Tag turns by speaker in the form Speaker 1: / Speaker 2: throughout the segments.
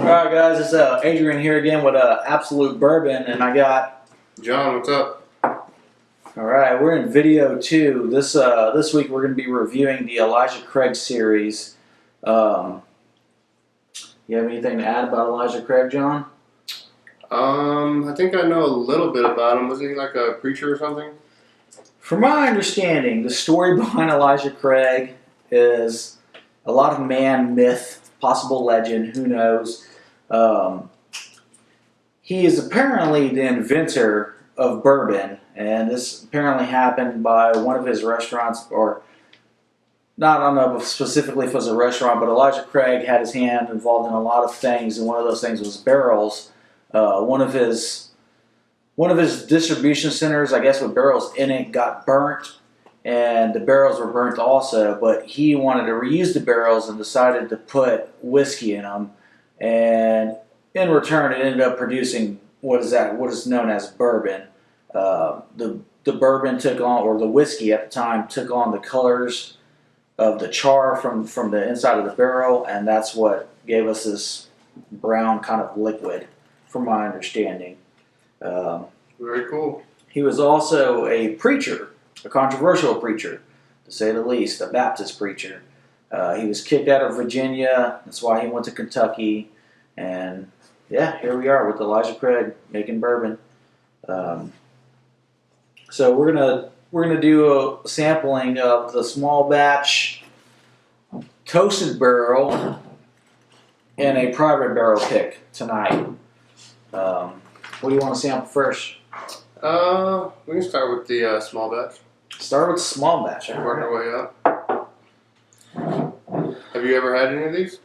Speaker 1: Alright guys, it's Adrian here again with Absolute Bourbon, and I got
Speaker 2: John. What's up?
Speaker 1: Alright, we're in video 2. This week we're going to be reviewing the Elijah Craig series. You have anything to add about Elijah Craig, John?
Speaker 2: I think I know a little bit about him. Was he like a preacher or something?
Speaker 1: From my understanding, the story behind Elijah Craig is a lot of man, myth, possible legend, who knows. He is apparently the inventor of bourbon, and this apparently happened by one of his restaurants, or not, I don't know specifically if it was a restaurant, but Elijah Craig had his hand involved in a lot of things, and one of those things was barrels. One of his distribution centers, I guess with barrels in it, got burnt, and the barrels were burnt also, but he wanted to reuse the barrels and decided to put whiskey in them, and in return it ended up producing what is known as bourbon. The bourbon took on, or the whiskey at the time, took on the colors of the char from the inside of the barrel, and that's what gave us this brown kind of liquid, from my understanding.
Speaker 2: Very cool.
Speaker 1: He was also a preacher, a controversial preacher, to say the least, a Baptist preacher. He was kicked out of Virginia. That's why he went to Kentucky. And yeah, here we are with Elijah Craig making bourbon. So we're gonna do a sampling of the small batch toasted barrel and a private barrel pick tonight. What do you want to sample first?
Speaker 2: We can start with the small batch.
Speaker 1: Start with small batch.
Speaker 2: Work our way up. Have you ever had any of these?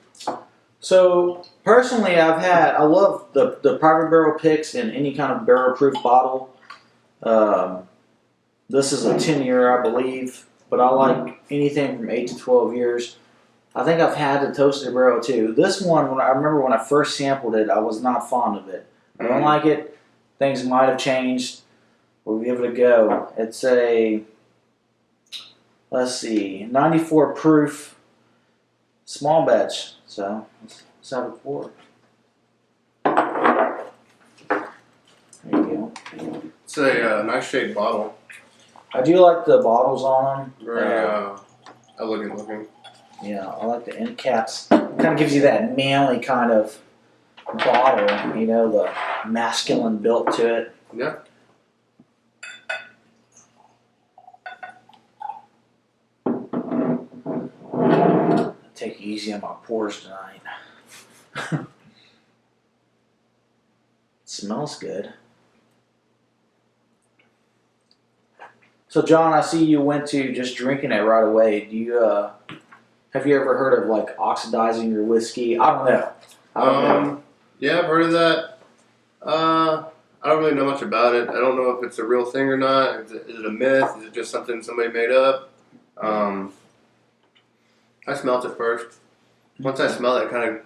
Speaker 1: So personally, I love the private barrel picks in any kind of barrel proof bottle. This is a 10-year, I believe, but I like anything from 8 to 12 years. I think I've had the toasted barrel too. This one, I remember when I first sampled it, I was not fond of it. I don't like it. Things might have changed. We'll give it a go. It's a, let's see, 94 proof small batch. So let's have a pour. There you go.
Speaker 2: It's a nice shaped bottle.
Speaker 1: I do like the bottles on them.
Speaker 2: Very elegant looking.
Speaker 1: Yeah, I like the end caps. Kind of gives you that manly kind of bottle, you know, the masculine built to it.
Speaker 2: Yeah.
Speaker 1: Take it easy on my pores tonight. It smells good. So John, I see you went to just drinking it right away. Do you have you ever heard of like oxidizing your whiskey? I don't know.
Speaker 2: Yeah, I've heard of that. I don't really know much about it. I don't know if it's a real thing or not. Is it a myth? Is it just something somebody made up? I smelled it first. Once I smell it, it kind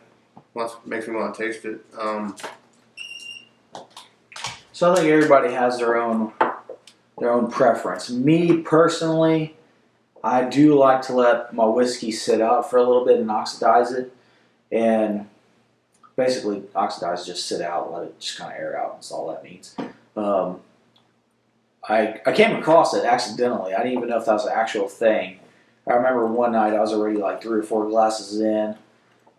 Speaker 2: of makes me want to taste it.
Speaker 1: So I think everybody has their own preference. Me personally, I do like to let my whiskey sit out for a little bit and oxidize it, and basically oxidize, just sit out, let it just kind of air out. That's all that means. I came across it accidentally. I didn't even know if that was an actual thing. I remember one night I was already like 3 or 4 glasses in,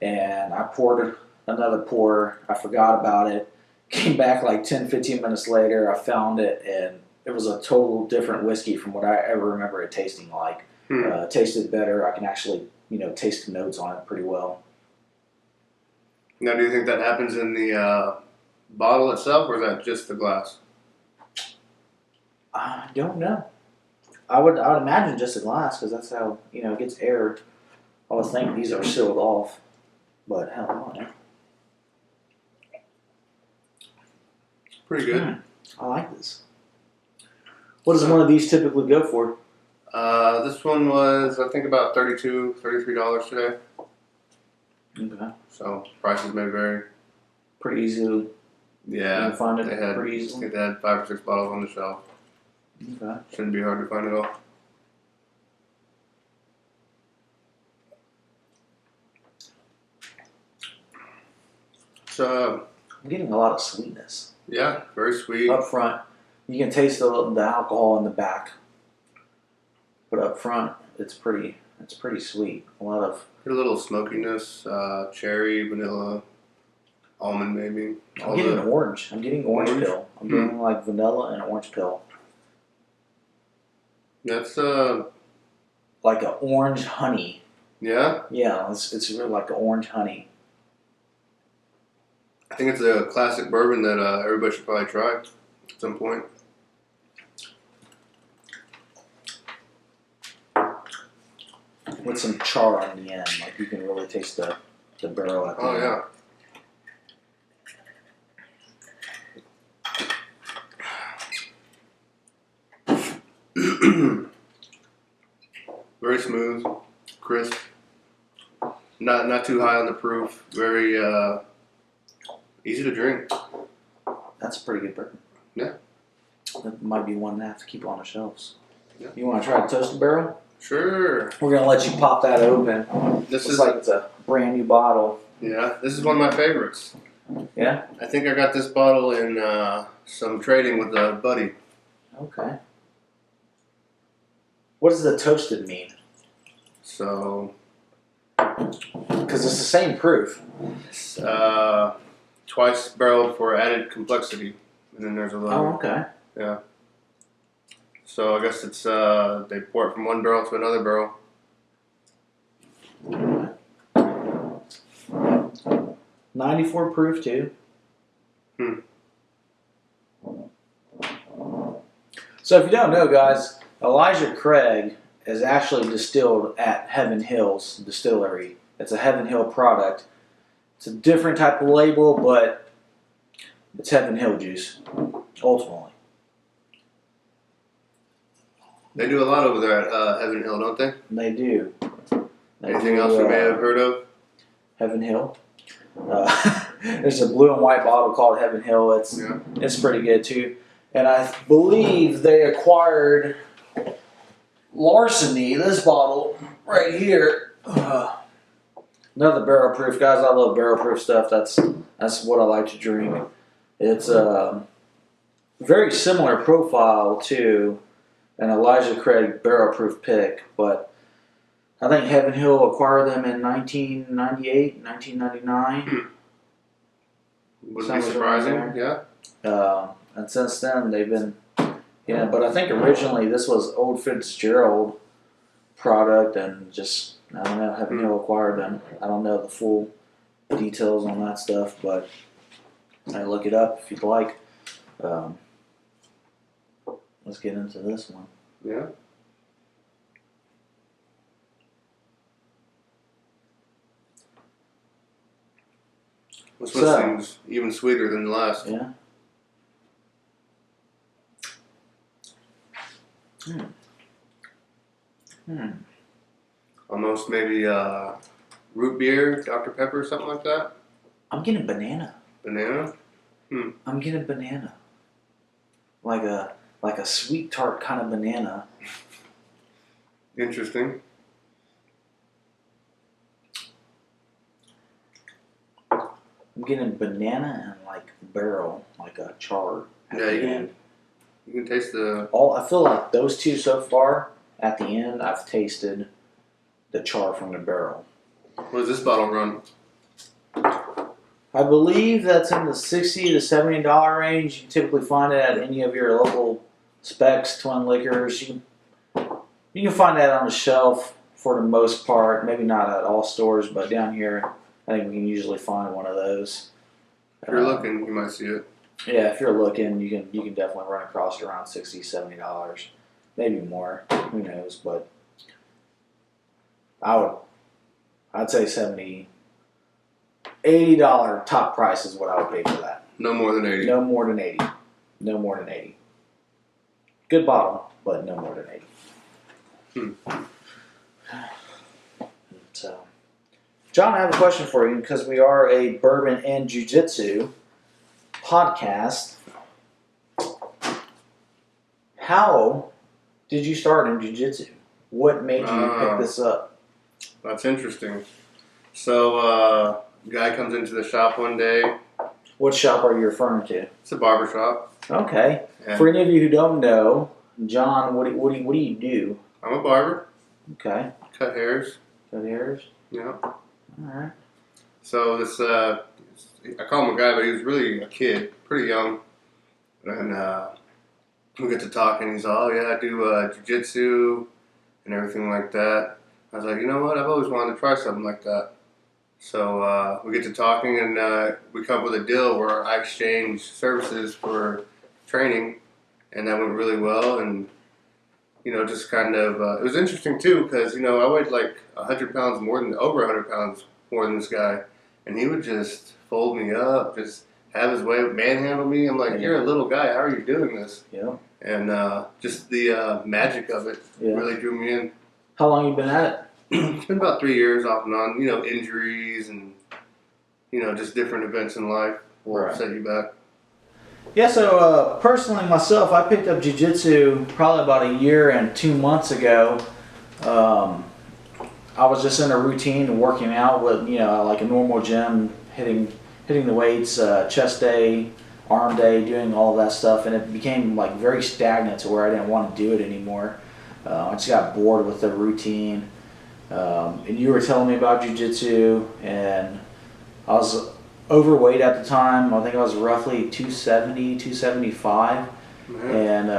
Speaker 1: and I poured another pour. I forgot about it. Came back like 10, 15 minutes later. I found it, and it was a total different whiskey from what I ever remember it tasting like. It tasted better. I can actually, taste the notes on it pretty well.
Speaker 2: Now, do you think that happens in the bottle itself, or is that just the glass?
Speaker 1: I don't know. I would imagine just a glass, because that's how it gets air. I would think these are sealed off, but hell, I don't know.
Speaker 2: Pretty good.
Speaker 1: I like this. What does one of these typically go for?
Speaker 2: This one was, I think, about $32, $33 today.
Speaker 1: Okay.
Speaker 2: So prices may vary.
Speaker 1: Pretty easily.
Speaker 2: Yeah,
Speaker 1: you can find it
Speaker 2: I
Speaker 1: pretty easily.
Speaker 2: I think they had 5 or 6 bottles on the shelf.
Speaker 1: Okay.
Speaker 2: Shouldn't be hard to find at all. It's
Speaker 1: I'm getting a lot of sweetness
Speaker 2: yeah, very sweet.
Speaker 1: up front. You can taste the alcohol in the back, but up front, it's pretty sweet. A lot of
Speaker 2: Get a little smokiness, cherry, vanilla, almond maybe.
Speaker 1: I'm getting orange. I'm getting orange peel. I'm
Speaker 2: Hmm.
Speaker 1: getting like vanilla and orange peel.
Speaker 2: That's
Speaker 1: Like an orange honey.
Speaker 2: yeah.
Speaker 1: Yeah, it's really like an orange honey.
Speaker 2: I think it's a classic bourbon that everybody should probably try at some point.
Speaker 1: With some char on the end. Like you can really taste the barrel at the
Speaker 2: Oh
Speaker 1: end.
Speaker 2: yeah. Very smooth, crisp. Not too high on the proof. Very easy to drink.
Speaker 1: That's a pretty good bourbon.
Speaker 2: Yeah.
Speaker 1: That might be one to have to keep on the shelves.
Speaker 2: Yeah.
Speaker 1: You want to try the toasted barrel?
Speaker 2: Sure.
Speaker 1: We're gonna let you pop that open.
Speaker 2: This
Speaker 1: Looks
Speaker 2: is
Speaker 1: like it's a brand new bottle.
Speaker 2: yeah. This is one of my favorites.
Speaker 1: Yeah.
Speaker 2: I think I got this bottle in some trading with a buddy.
Speaker 1: Okay. What does the toasted mean?
Speaker 2: So
Speaker 1: Because it's the same proof.
Speaker 2: it's, twice barreled for added complexity, and then there's a little.
Speaker 1: Oh, okay.
Speaker 2: Yeah. So I guess it's they pour it from one barrel to another barrel.
Speaker 1: 94 proof too.
Speaker 2: Hmm.
Speaker 1: So if you don't know, guys, Elijah Craig is actually distilled at Heaven Hills Distillery. It's a Heaven Hill product. It's a different type of label, but it's Heaven Hill juice, ultimately.
Speaker 2: They do a lot over there at Heaven Hill, don't they?
Speaker 1: They do. They
Speaker 2: Anything
Speaker 1: do,
Speaker 2: else you may have heard of?
Speaker 1: Heaven Hill. There's a blue and white bottle called Heaven Hill.
Speaker 2: Yeah.
Speaker 1: It's pretty good too. And I believe they acquired Larceny, this bottle right here. Another barrel proof, guys. I love barrel proof stuff. That's what I like to drink. It's a very similar profile to an Elijah Craig barrel proof pick, but I think Heaven Hill acquired them in 1998, 1999.
Speaker 2: Wouldn't be
Speaker 1: Sounds
Speaker 2: surprising.
Speaker 1: around
Speaker 2: Yeah.
Speaker 1: And since then they've been, but I think originally this was Old Fitzgerald product, and just I don't know, Heaven Hill acquired them. I don't know the full details on that stuff, but I look it up if you'd like. Let's get into this one.
Speaker 2: Yeah. This one
Speaker 1: So-
Speaker 2: seems even sweeter than the last.
Speaker 1: Yeah.
Speaker 2: Almost maybe root beer, Dr. Pepper, something like that.
Speaker 1: I'm getting banana.
Speaker 2: Banana.
Speaker 1: I'm getting banana. Like a sweet tart kind of banana.
Speaker 2: Interesting.
Speaker 1: I'm getting banana and like barrel, like a char at
Speaker 2: Yeah,
Speaker 1: the
Speaker 2: you can-
Speaker 1: end.
Speaker 2: You can taste the.
Speaker 1: I feel like those two so far, at the end, I've tasted the char from the barrel.
Speaker 2: What does this bottle run?
Speaker 1: I believe that's in the $60 to $70 range. You can typically find it at any of your local Specs, Twin Liquors. You can find that on the shelf for the most part. Maybe not at all stores, but down here, I think we can usually find one of those.
Speaker 2: If you're looking, you might see it.
Speaker 1: Yeah, if you're looking, you can definitely run across it around $60, $70, maybe more. Who knows? But I'd say $70, $80 top price is what I would pay for that.
Speaker 2: No more than 80.
Speaker 1: No more than 80. No more than 80. Good bottle, but no more than 80. So, John, I have a question for you because we are a bourbon and jiu-jitsu podcast. How did you start in jiu-jitsu? What made you pick this up?
Speaker 2: That's interesting. So, guy comes into the shop one day,
Speaker 1: What shop are you referring to?
Speaker 2: It's a barber shop.
Speaker 1: Okay.
Speaker 2: And
Speaker 1: For any of you who don't know, John, what do you do?
Speaker 2: I'm a barber.
Speaker 1: Okay.
Speaker 2: Cut hairs.
Speaker 1: Cut hairs.
Speaker 2: Yeah.
Speaker 1: All right.
Speaker 2: So this, I call him a guy, but he was really a kid, pretty young. And we get to talking. He's all, oh yeah, I do Jiu Jitsu and everything like that. I was like, you know what? I've always wanted to try something like that. So we get to talking, and we come up with a deal where I exchange services for training, and that went really well. And just kind of, it was interesting too, because I weighed like 100 pounds over 100 pounds more than this guy, and he would just fold me up, just have his way, manhandle me. I'm like, you're a little guy, how are you doing this?
Speaker 1: Yeah.
Speaker 2: And just the magic of it really drew me in.
Speaker 1: How long you been at it?
Speaker 2: It's been about 3 years off and on. Injuries and just different events in life will set you back.
Speaker 1: Yeah, so personally myself, I picked up Jiu Jitsu probably about a year and 2 months ago. I was just in a routine working out with like a normal gym, hitting the weights, chest day, arm day, doing all of that stuff, and it became like very stagnant to where I didn't want to do it anymore. I just got bored with the routine. And you were telling me about Jiu Jitsu, and I was overweight at the time. I think I was roughly 270, 275.
Speaker 2: Mm-hmm.
Speaker 1: And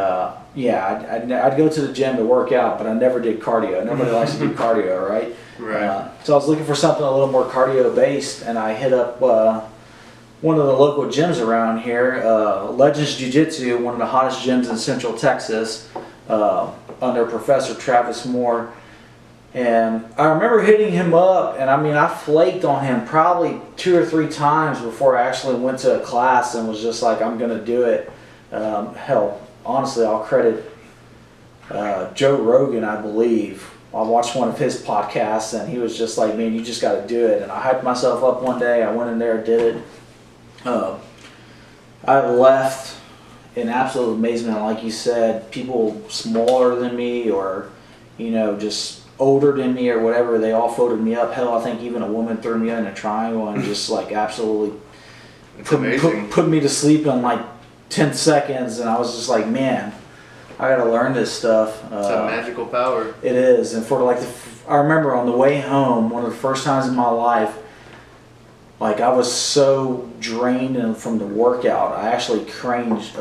Speaker 1: I'd go to the gym to work out, but I never did cardio. Nobody likes to do cardio, right?
Speaker 2: Right.
Speaker 1: So I was looking for something a little more cardio based, and I hit up one of the local gyms around here, Legends Jiu Jitsu, one of the hottest gyms in Central Texas, under Professor Travis Moore. And I remember hitting him up, and I flaked on him probably 2 or 3 times before I actually went to a class and was just like, I'm going to do it. Hell, honestly, I'll credit Joe Rogan, I believe. I watched one of his podcasts, and he was just like, man, you just got to do it. And I hyped myself up one day. I went in there and did it. I left in absolute amazement. Like you said, people smaller than me or, just older than me or whatever, they all folded me up. Hell, I think even a woman threw me in a triangle and just like absolutely put me to sleep in like 10 seconds. And I was just like, man, I gotta learn this stuff.
Speaker 2: It's a magical power.
Speaker 1: It is. And for like, I remember on the way home, one of the first times in my life, like I was so drained from the workout, I actually craved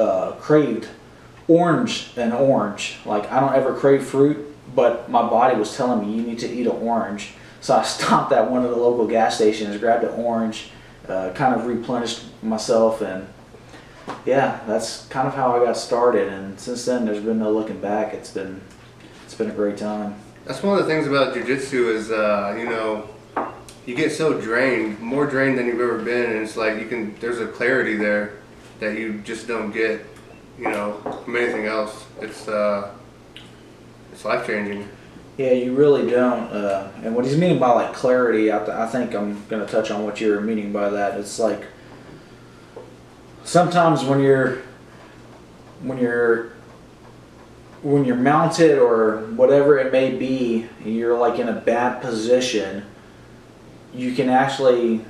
Speaker 1: orange. Like I don't ever crave fruit, but my body was telling me you need to eat an orange. So I stopped at one of the local gas stations, grabbed an orange, kind of replenished myself, and yeah, that's kind of how I got started. And since then, there's been no looking back. It's been a great time.
Speaker 2: That's one of the things about jiu-jitsu is, you get so drained, more drained than you've ever been, and it's like there's a clarity there that you just don't get, from anything else. It's life-changing.
Speaker 1: Yeah, you really don't. And what he's meaning by like clarity, I think I'm going to touch on what you're meaning by that. It's like sometimes when you're mounted or whatever it may be, you're like in a bad position, you can actually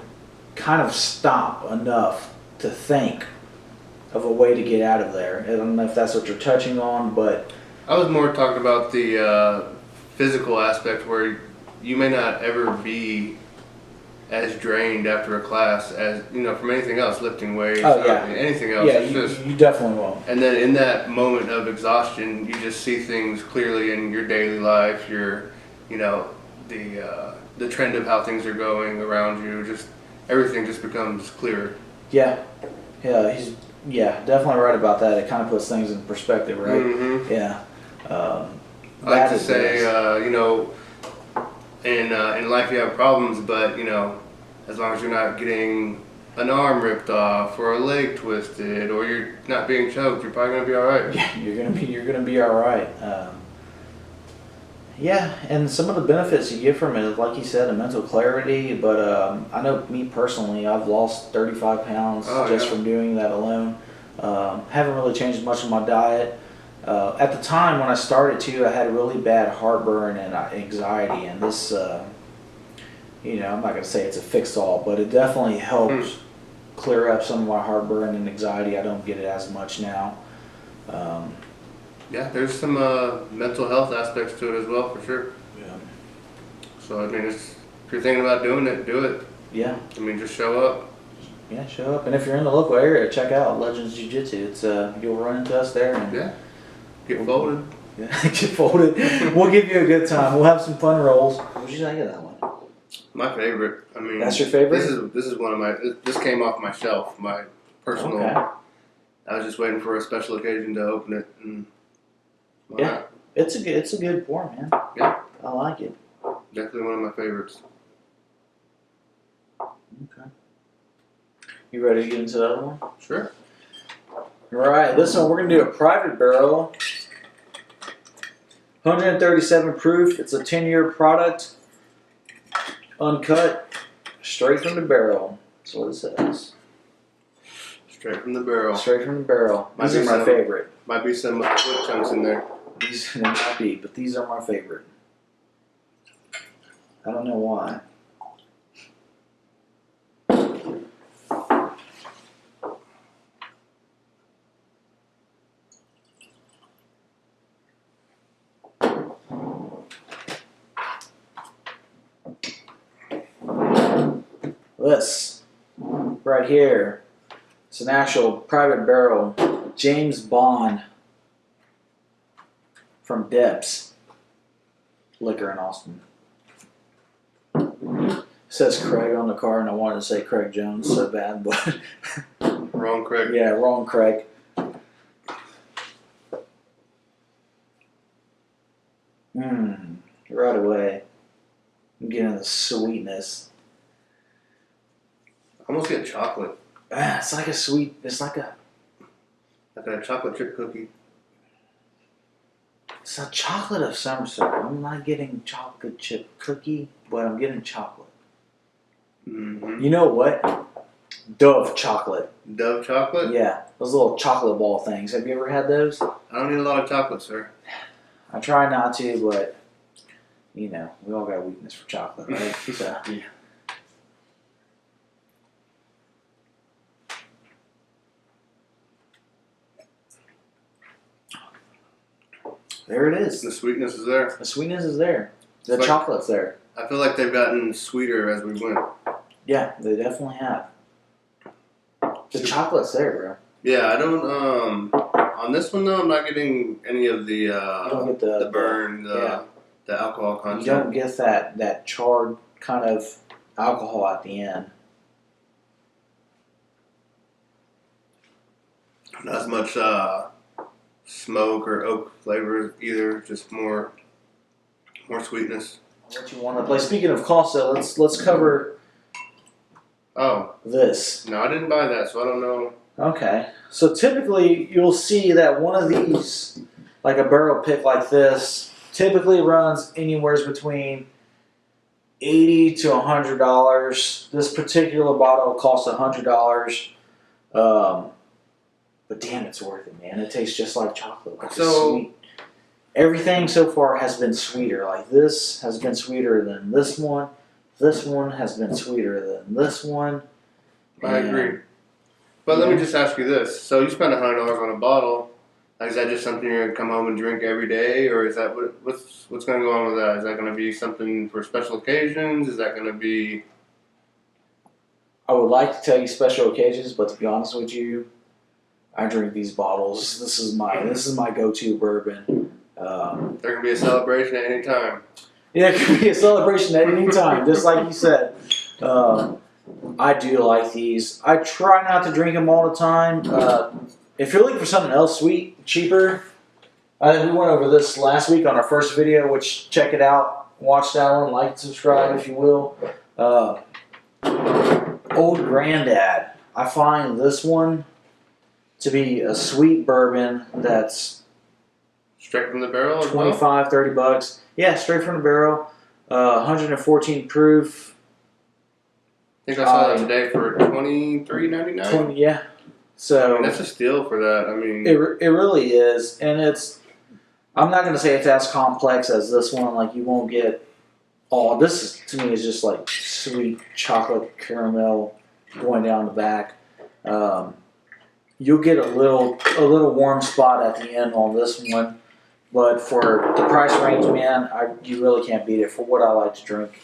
Speaker 1: kind of stop enough to think of a way to get out of there. I don't know if that's what you're touching on, but
Speaker 2: I was more talking about the physical aspect where you may not ever be as drained after a class as, from anything else, lifting weights, anything else.
Speaker 1: Yeah, you definitely won't.
Speaker 2: And then in that moment of exhaustion, you just see things clearly in your daily life, the trend of how things are going around you, just everything just becomes clearer.
Speaker 1: Yeah, he's definitely right about that. It kind of puts things in perspective, right?
Speaker 2: Mm-hmm.
Speaker 1: Yeah.
Speaker 2: I like to say, in life you have problems, but as long as you're not getting an arm ripped off or a leg twisted or you're not being choked, you're probably gonna be all right.
Speaker 1: Yeah, you're gonna be all right. Yeah, and some of the benefits you get from it, like you said, the mental clarity. But I know me personally, I've lost 35 pounds from doing that alone. Haven't really changed much of my diet. At the time when I started too, I had really bad heartburn and anxiety, and this, I'm not gonna say it's a fix-all, but it definitely helps clear up some of my heartburn and anxiety. I don't get it as much now.
Speaker 2: Yeah, there's some mental health aspects to it as well, for sure.
Speaker 1: Yeah.
Speaker 2: So I mean, if you're thinking about doing it, do it.
Speaker 1: Yeah.
Speaker 2: I mean, just show up.
Speaker 1: Yeah, show up. And if you're in the local area, check out Legends Jiu Jitsu. It's you'll run into us there. And
Speaker 2: Yeah. Get folded.
Speaker 1: Yeah, get folded. We'll give you a good time. We'll have some fun rolls. What did you think of that one?
Speaker 2: My favorite. I mean,
Speaker 1: That's your favorite?
Speaker 2: This is one of my. This came off my shelf. My personal.
Speaker 1: Okay.
Speaker 2: I was just waiting for a special occasion to open it, and
Speaker 1: Yeah, it's a good pour, man.
Speaker 2: Yeah,
Speaker 1: I like it.
Speaker 2: definitely one of my favorites.
Speaker 1: Okay. You ready to get into the other one?
Speaker 2: Sure.
Speaker 1: All right, this one we're gonna do a private barrel. 137 proof. It's a 10-year product. Uncut, straight from the barrel. That's what it says.
Speaker 2: Straight from the barrel.
Speaker 1: Straight from the barrel.
Speaker 2: Might
Speaker 1: These
Speaker 2: be
Speaker 1: are my favorite.
Speaker 2: Might be some wood chunks in there.
Speaker 1: These they might be, but these are my favorite. I don't know why. This right here, it's an actual private barrel, James Bond from Debs Liquor in Austin. It says Craig on the car, and I wanted to say Craig Jones so bad, but
Speaker 2: Wrong, Craig.
Speaker 1: yeah, wrong Craig. Right away, I'm getting the sweetness.
Speaker 2: I almost get chocolate.
Speaker 1: It's like a sweet. It's like a.
Speaker 2: Like a chocolate chip cookie.
Speaker 1: It's a chocolate of some sort. I'm not getting chocolate chip cookie, but I'm getting chocolate.
Speaker 2: Mm-hmm.
Speaker 1: You know what? Dove chocolate.
Speaker 2: Dove chocolate?
Speaker 1: Yeah, those little chocolate ball things. Have you ever had those?
Speaker 2: I don't eat a lot of chocolate, sir.
Speaker 1: I try not to, but you know, we all got a weakness for chocolate, right? So.
Speaker 2: Yeah.
Speaker 1: There it is.
Speaker 2: The sweetness is there.
Speaker 1: The sweetness is there. The
Speaker 2: It's like-
Speaker 1: chocolate's there.
Speaker 2: I feel like they've gotten sweeter as we went.
Speaker 1: Yeah, they definitely have. The chocolate's there, bro.
Speaker 2: Yeah, I don't. On this one though, I'm not getting any of the
Speaker 1: You don't get the
Speaker 2: burn,
Speaker 1: yeah.
Speaker 2: the alcohol
Speaker 1: You
Speaker 2: content.
Speaker 1: don't get that charred kind of alcohol at the end.
Speaker 2: Not as much smoke or oak flavor either. Just more sweetness.
Speaker 1: What you want to play? Speaking of Costa, let's cover
Speaker 2: Oh
Speaker 1: this.
Speaker 2: no, I didn't buy that, so I don't know.
Speaker 1: Okay, so typically you'll see that one of these, like a barrel pick like this, typically runs anywhere between $80 to $100. This particular bottle costs $100. But damn, it's worth it, man. It tastes just like chocolate. Like
Speaker 2: So-
Speaker 1: sweet. Everything so far has been sweeter. Like this has been sweeter than this one. This one has been sweeter than this one.
Speaker 2: I agree. But let me just ask you this: so you spend $100 on a bottle? Is that just something you're gonna come home and drink every day, or is that what's gonna go on with that? Is that gonna be something for special occasions? Is that gonna be?
Speaker 1: I would like to tell you special occasions, but to be honest with you, I drink these bottles. This is my go-to bourbon.
Speaker 2: There can be a celebration at any time.
Speaker 1: Yeah, it could be a celebration at any time, just like you said. I do like these. I try not to drink them all the time. If you're looking for something else sweet, cheaper, I think we went over this last week on our first video, which check it out. Watch that one, like and subscribe if you will. Old Granddad. I find this one to be a sweet bourbon that's
Speaker 2: Straight from the barrel as well?
Speaker 1: $25, $30. Yeah, straight from the barrel. 114 proof.
Speaker 2: I think I saw that today for $23.99.
Speaker 1: Yeah. So
Speaker 2: That's a steal for that. I mean,
Speaker 1: it really is, and I'm not gonna say it's as complex as this one. Like you won't get all. This is, to me is just like sweet chocolate caramel going down the back. You'll get a little warm spot at the end on this one, but for the price range, man, you really can't beat it for what I like to drink.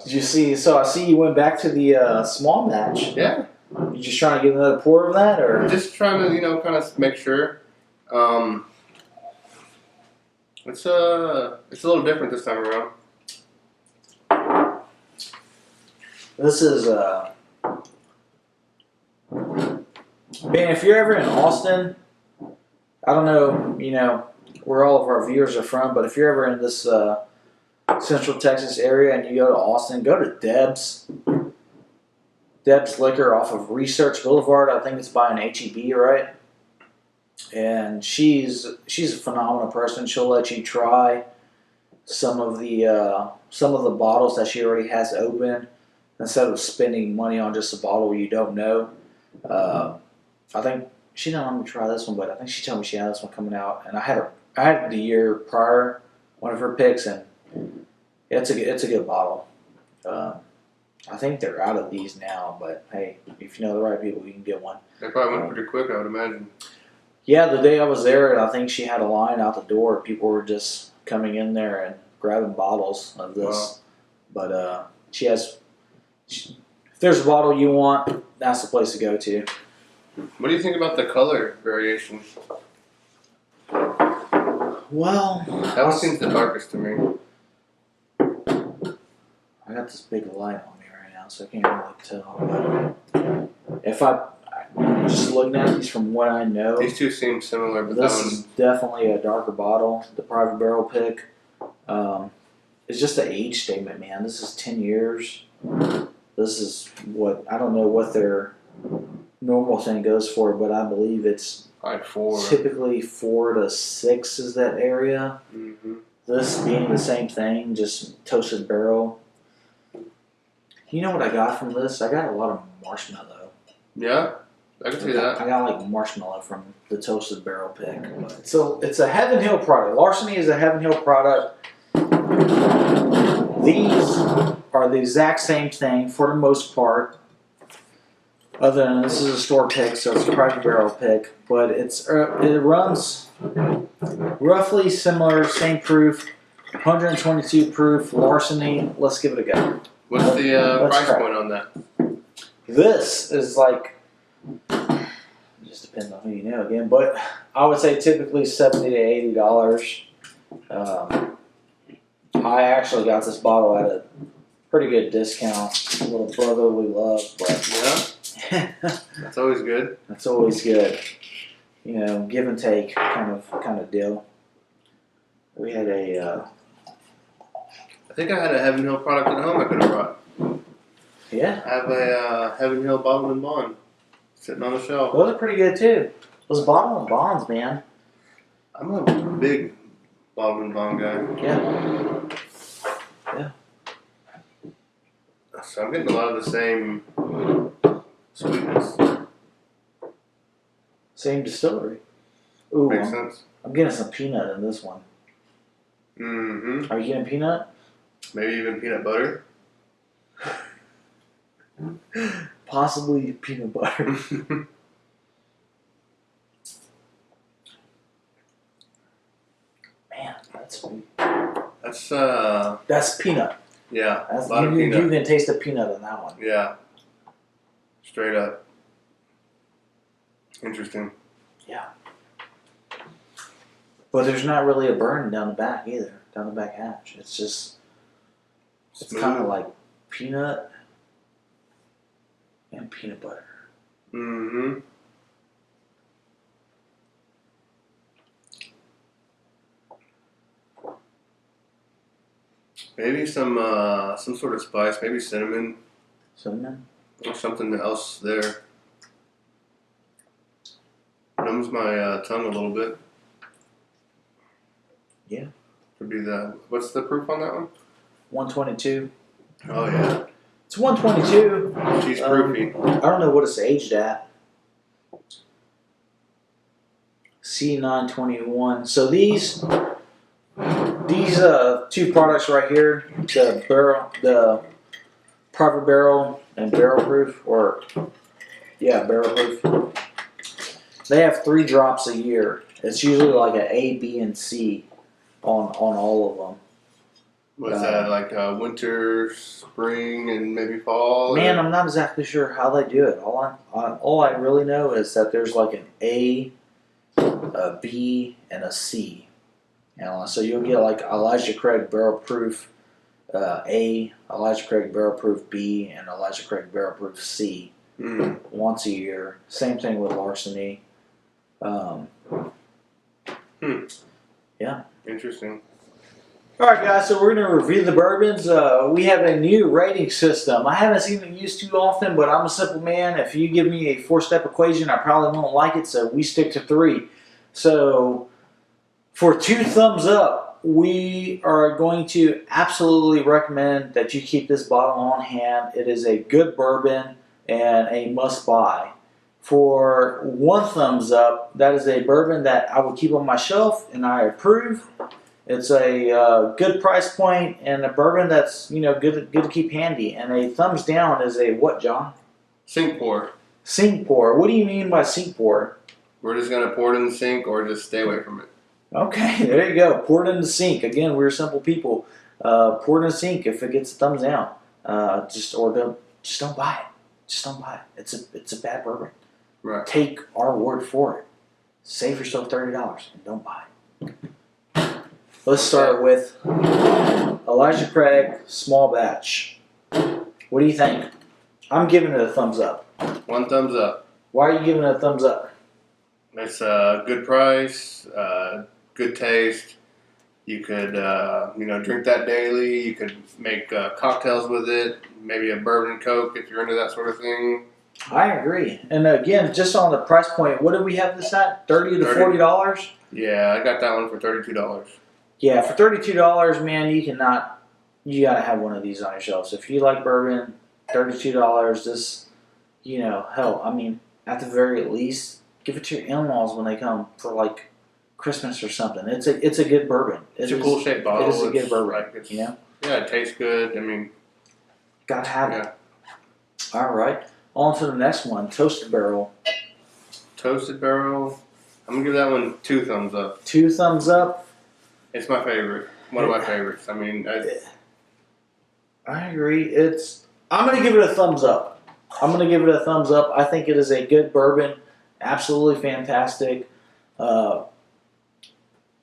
Speaker 1: Did you see? So I see you went back to the small match.
Speaker 2: Yeah.
Speaker 1: You just trying to get another pour of that, or
Speaker 2: Just trying to, kind of make sure. It's a little different this time around.
Speaker 1: this is man, if you're ever in Austin, I don't know, where all of our viewers are from, but if you're ever in this Central Texas area and you go to Austin, go to Deb's Liquor off of Research Boulevard. I think it's by an HEB, right? And she's a phenomenal person. She'll let you try some of the bottles that she already has open instead of spending money on just a bottle you don't know. I think she didn't let me try this one, but I think she told me she had this one coming out, and I had the year prior one of her picks, and it's a good bottle. I think they're out of these now, but hey, if you know the right people, you can get one.
Speaker 2: They probably went pretty quick, I would imagine.
Speaker 1: Yeah, the day I was there, I think she had a line out the door. People were just coming in there and grabbing bottles of this.
Speaker 2: Wow.
Speaker 1: But if there's a bottle you want, that's the place to go to.
Speaker 2: What do you think about the color variation?
Speaker 1: Well,
Speaker 2: That one seems the darkest to me.
Speaker 1: I got this big light on me right now, so I can't really tell. But if I'm just looking at these from what I know,
Speaker 2: These two seem similar, but
Speaker 1: this
Speaker 2: that one...
Speaker 1: is definitely a darker bottle. The Private Barrel pick. It's just an age statement, man. This is 10 years. This is I don't know what their normal thing goes for, but I believe it's
Speaker 2: Like 4.
Speaker 1: typically 4 to 6 is that area.
Speaker 2: Mm-hmm.
Speaker 1: This being the same thing, just toasted barrel. You know what I got from this? I got a lot of marshmallow.
Speaker 2: Yeah, I can see that.
Speaker 1: I got like marshmallow from the toasted barrel pick. So it's a Heaven Hill product. Larceny is a Heaven Hill product. These are the exact same thing for the most part. Other than this is a store pick, so it's a Private Barrel pick, but it runs roughly similar, same proof, 122 proof Larceny. Let's give it a go.
Speaker 2: What's the price
Speaker 1: try.
Speaker 2: point on that?
Speaker 1: This is like, it just depends on who you know again, but I would say typically $70 to $80. I actually got this bottle at a pretty good discount, a little brotherly love, but
Speaker 2: Yeah, that's always good.
Speaker 1: that's always good. Give and take kind of deal. We had
Speaker 2: I think I had a Heaven Hill product at home I could have brought.
Speaker 1: yeah,
Speaker 2: I have a Heaven Hill Bottle and Bond sitting on the shelf.
Speaker 1: those are pretty good too. Those bottle and bonds, man.
Speaker 2: I'm a big Bottle and Bond guy.
Speaker 1: Yeah.
Speaker 2: So I'm getting a lot of the same sweetness.
Speaker 1: Same distillery. Ooh,
Speaker 2: Makes sense.
Speaker 1: I'm getting some peanut in this one.
Speaker 2: Mm-hmm.
Speaker 1: Are you getting peanut?
Speaker 2: Maybe even peanut butter.
Speaker 1: Possibly peanut butter. Man, that's sweet. That's peanut.
Speaker 2: Yeah,
Speaker 1: That's,
Speaker 2: a lot of
Speaker 1: you
Speaker 2: peanut.
Speaker 1: can taste the peanut in that one.
Speaker 2: Yeah, straight up. Interesting.
Speaker 1: Yeah. But there's not really a burn down the back either, down the back hatch. It's just, it's
Speaker 2: Smooth.
Speaker 1: kind of like peanut and peanut butter.
Speaker 2: Mm-hmm. Maybe some sort of spice, maybe cinnamon
Speaker 1: Cinnamon?
Speaker 2: or something else there. Numbs my tongue a little bit.
Speaker 1: Yeah.
Speaker 2: Could be what's the proof on that one?
Speaker 1: 122.
Speaker 2: Oh yeah,
Speaker 1: It's 122.
Speaker 2: she's proofy.
Speaker 1: I don't know what it's aged at. C921. So these two products right here, the Private Barrel and Barrel Proof, or Yeah, barrel proof. They have 3 drops a year. It's usually like an A, B, and C on all of them.
Speaker 2: Was that like winter, spring, and maybe fall?
Speaker 1: Man,
Speaker 2: or?
Speaker 1: I'm not exactly sure how they do it. All I really know is that there's like an A, a B, and a C. So you'll get like Elijah Craig Barrel Proof A, Elijah Craig Barrel Proof B, and Elijah Craig Barrel Proof C once a year. Same thing with Larceny. Yeah.
Speaker 2: Interesting.
Speaker 1: All right, guys, so we're going to review the bourbons. We have a new rating system. I haven't seen it used too often, but I'm a simple man. If you give me a 4-step equation, I probably won't like it, so we stick to 3. So for 2 thumbs up, we are going to absolutely recommend that you keep this bottle on hand. It is a good bourbon and a must-buy. For 1 thumbs up, that is a bourbon that I would keep on my shelf and I approve. It's a good price point and a bourbon that's good to keep handy. And a thumbs down is a what, John?
Speaker 2: Sink pour.
Speaker 1: Sink pour. What do you mean by sink pour?
Speaker 2: We're just gonna pour it in the sink or just stay away from it.
Speaker 1: Okay, there you go. Pour it in the sink. Again, we're simple people. Pour it in the sink if it gets a thumbs down. Just don't buy it. Just don't buy it. It's a bad bourbon.
Speaker 2: Right.
Speaker 1: Take our word for it. Save yourself $30 and don't buy it. Let's start with Elijah Craig Small Batch. What do you think? I'm giving it a thumbs up.
Speaker 2: 1 thumbs up.
Speaker 1: Why are you giving it a thumbs up?
Speaker 2: It's a good price, good taste. You could, drink that daily. You could make cocktails with it. Maybe a bourbon and Coke if you're into that sort of thing.
Speaker 1: I agree. And again, just on the price point, what did we have this at? $30 to $40?
Speaker 2: Yeah, I got that one for $32.
Speaker 1: Yeah, for $32, man, you gotta have one of these on your shelves. If you like bourbon, $32, this, hell, I mean, at the very least, give it to your in-laws when they come for like Christmas or something. It's a good bourbon.
Speaker 2: It's a cool shaped bottle.
Speaker 1: It is a good bourbon.
Speaker 2: Yeah, it tastes good. I mean,
Speaker 1: gotta have it. All right, on to the next one, Toasted Barrel.
Speaker 2: Toasted Barrel. I'm gonna give that one 2 thumbs up.
Speaker 1: 2 thumbs up.
Speaker 2: It's my favorite. One of my favorites. I mean,
Speaker 1: I agree. I'm gonna give it a thumbs up. I think it is a good bourbon. Absolutely fantastic.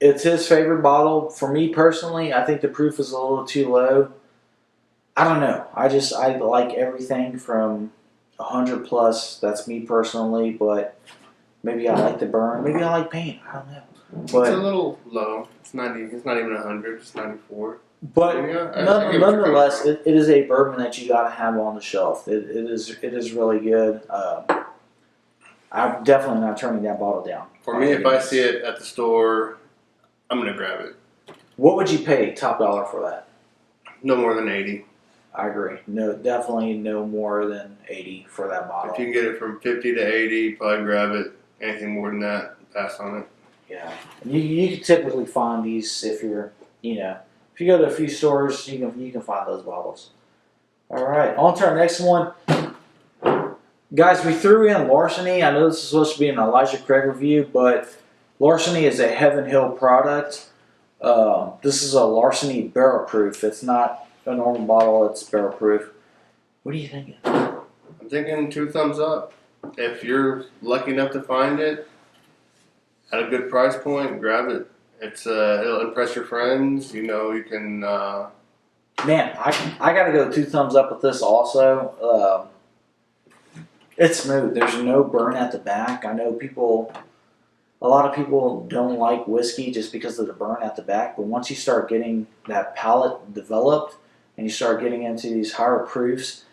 Speaker 1: It's his favorite bottle. For me personally, I think the proof is a little too low. I don't know. I like everything from 100 plus. That's me personally, but maybe I like the burn. Maybe I like paint. I don't know. But
Speaker 2: it's a little low. It's 90. It's not even 100. It's 94.
Speaker 1: But nonetheless, it is a bourbon that you got to have on the shelf. It is really good. I'm definitely not turning that bottle down.
Speaker 2: For me, if I see it at the store, I'm gonna grab it.
Speaker 1: What would you pay top dollar for that?
Speaker 2: No more than 80.
Speaker 1: I agree. No, definitely no more than 80 for that bottle.
Speaker 2: If you can get it from 50 to 80, probably grab it. Anything more than that, pass on it.
Speaker 1: Yeah, and you can typically find these if you're, if you go to a few stores, you can find those bottles. All right, on to our next one. Guys, we threw in Larceny. I know this is supposed to be an Elijah Craig review, but Larceny is a Heaven Hill product. This is a Larceny barrel proof. It's not a normal bottle, it's barrel proof. What are you thinking?
Speaker 2: I'm thinking 2 thumbs up. If you're lucky enough to find it at a good price point, grab it. It'll impress your friends. You can.
Speaker 1: Man, I got to go 2 thumbs up with this also. It's smooth. There's no burn at the back. I know a lot of people don't like whiskey just because of the burn at the back, but once you start getting that palate developed and you start getting into these higher proofs,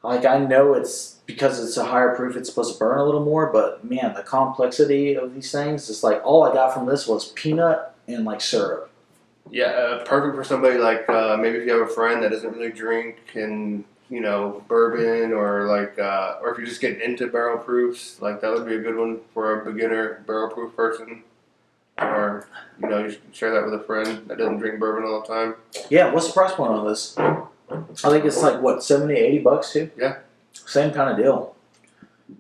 Speaker 1: like I know it's because it's a higher proof, it's supposed to burn a little more, but man, the complexity of these things, it's like all I got from this was peanut and like syrup.
Speaker 2: Yeah, perfect for somebody like maybe if you have a friend that doesn't really drink and bourbon or or if you're just getting into barrel proofs, that would be a good one for a beginner barrel proof person. Or you should share that with a friend that doesn't drink bourbon all the time.
Speaker 1: Yeah, what's the price point on this? I think it's like what, $70, $80 too?
Speaker 2: Yeah.
Speaker 1: Same kind of deal.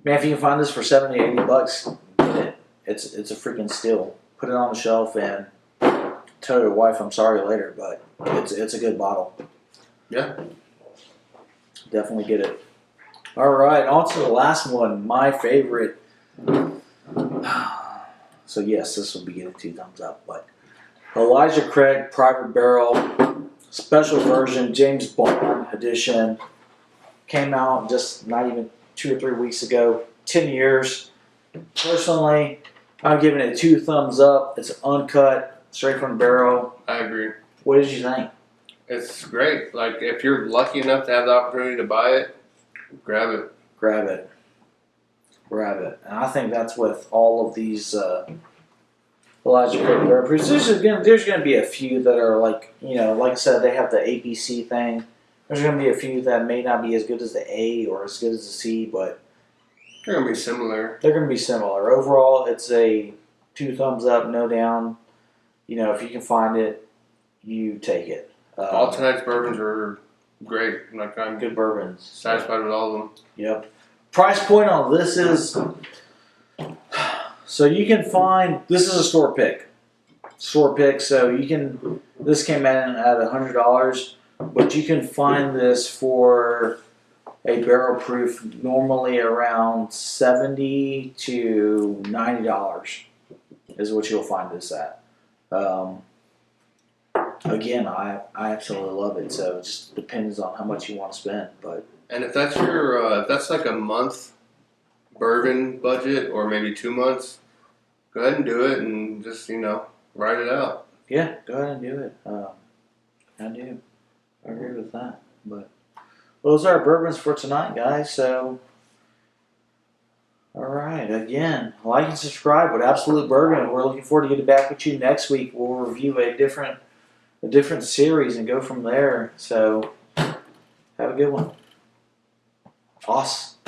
Speaker 1: Man, if you can find this for $70, $80, get it. It's a freaking steal. Put it on the shelf and tell your wife I'm sorry later, but it's a good bottle.
Speaker 2: Yeah.
Speaker 1: Definitely get it. All right, on to the last one, my favorite. So yes, this will be getting 2 thumbs up, but Elijah Craig Private Barrel Special Version James Bond Edition came out just not even 2 or 3 weeks ago. 10 years. Personally, I'm giving it 2 thumbs up. It's uncut, straight from the barrel.
Speaker 2: I agree.
Speaker 1: What did you think?
Speaker 2: It's great. Like, if you're lucky enough to have the opportunity to buy it, grab it.
Speaker 1: Grab it. Grab it. And I think that's with all of these Elijah Craig barrel proofs. There's going to be a few that are like, like I said, they have the APC thing. There's going to be a few that may not be as good as the A or as good as the C, but
Speaker 2: They're going to be similar.
Speaker 1: they're going to be similar. Overall, it's a 2 thumbs up, no down. If you can find it, you take it.
Speaker 2: All tonight's bourbons are great. Like, I'm
Speaker 1: Good bourbons.
Speaker 2: satisfied with all of them.
Speaker 1: Yep. Price point on this is, so you can find, this is a store pick. Store pick, so this came in at $100, but you can find this for a barrel proof normally around $70 to $90 is what you'll find this at. Again, I absolutely love it. So it just depends on how much you want to spend. But
Speaker 2: And if that's if that's like a month bourbon budget or maybe 2 months, go ahead and do it and just, ride it out.
Speaker 1: yeah, go ahead and do it. I do. I agree with that. But those are our bourbons for tonight, guys. So, all right. Again, like and subscribe with Absolute Bourbon. We're looking forward to getting back with you next week. We'll review a different series and go from there. So, have a good one. Awesome.